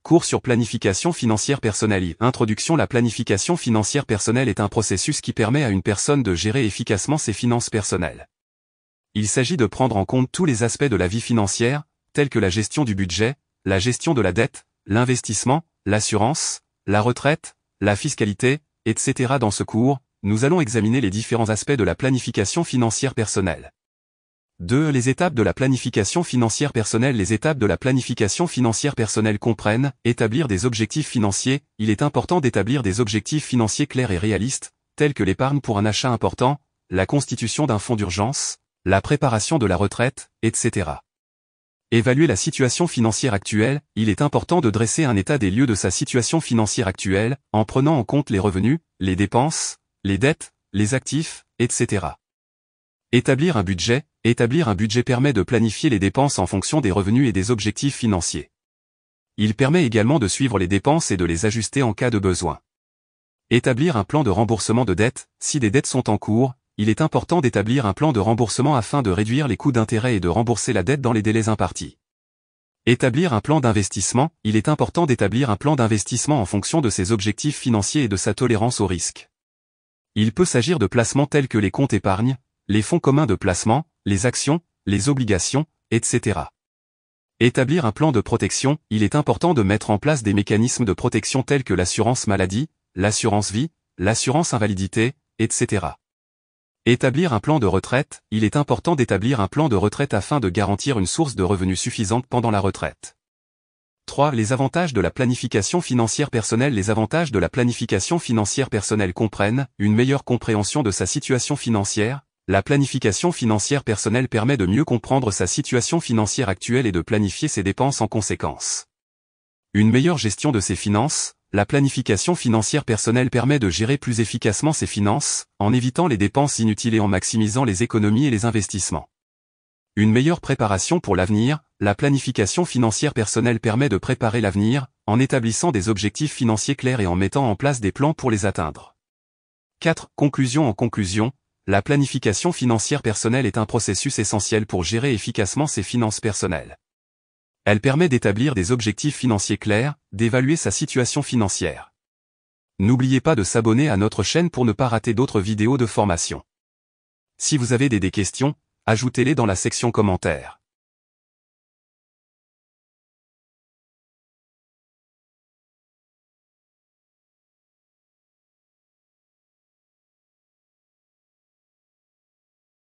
Cours sur planification financière personnelle. Introduction. La planification financière personnelle est un processus qui permet à une personne de gérer efficacement ses finances personnelles. Il s'agit de prendre en compte tous les aspects de la vie financière, tels que la gestion du budget, la gestion de la dette, l'investissement, l'assurance, la retraite, la fiscalité, etc. Dans ce cours, nous allons examiner les différents aspects de la planification financière personnelle. 2. Les étapes de la planification financière personnelle. Les étapes de la planification financière personnelle comprennent établir des objectifs financiers. Il est important d'établir des objectifs financiers clairs et réalistes, tels que l'épargne pour un achat important, la constitution d'un fonds d'urgence, la préparation de la retraite, etc. Évaluer la situation financière actuelle. Il est important de dresser un état des lieux de sa situation financière actuelle, en prenant en compte les revenus, les dépenses, les dettes, les actifs, etc. Établir un budget. Établir un budget permet de planifier les dépenses en fonction des revenus et des objectifs financiers. Il permet également de suivre les dépenses et de les ajuster en cas de besoin. Établir un plan de remboursement de dettes. Si des dettes sont en cours, il est important d'établir un plan de remboursement afin de réduire les coûts d'intérêt et de rembourser la dette dans les délais impartis. Établir un plan d'investissement. Il est important d'établir un plan d'investissement en fonction de ses objectifs financiers et de sa tolérance au risque. Il peut s'agir de placements tels que les comptes épargne, les fonds communs de placement, les actions, les obligations, etc. Établir un plan de protection. Il est important de mettre en place des mécanismes de protection tels que l'assurance maladie, l'assurance vie, l'assurance invalidité, etc. Établir un plan de retraite. Il est important d'établir un plan de retraite afin de garantir une source de revenus suffisante pendant la retraite. 3. Les avantages de la planification financière personnelle. Les avantages de la planification financière personnelle comprennent une meilleure compréhension de sa situation financière. La planification financière personnelle permet de mieux comprendre sa situation financière actuelle et de planifier ses dépenses en conséquence. Une meilleure gestion de ses finances. La planification financière personnelle permet de gérer plus efficacement ses finances, en évitant les dépenses inutiles et en maximisant les économies et les investissements. Une meilleure préparation pour l'avenir. La planification financière personnelle permet de préparer l'avenir, en établissant des objectifs financiers clairs et en mettant en place des plans pour les atteindre. 4. Conclusion. En conclusion, la planification financière personnelle est un processus essentiel pour gérer efficacement ses finances personnelles. Elle permet d'établir des objectifs financiers clairs, d'évaluer sa situation financière. N'oubliez pas de s'abonner à notre chaîne pour ne pas rater d'autres vidéos de formation. Si vous avez des questions, ajoutez-les dans la section commentaires.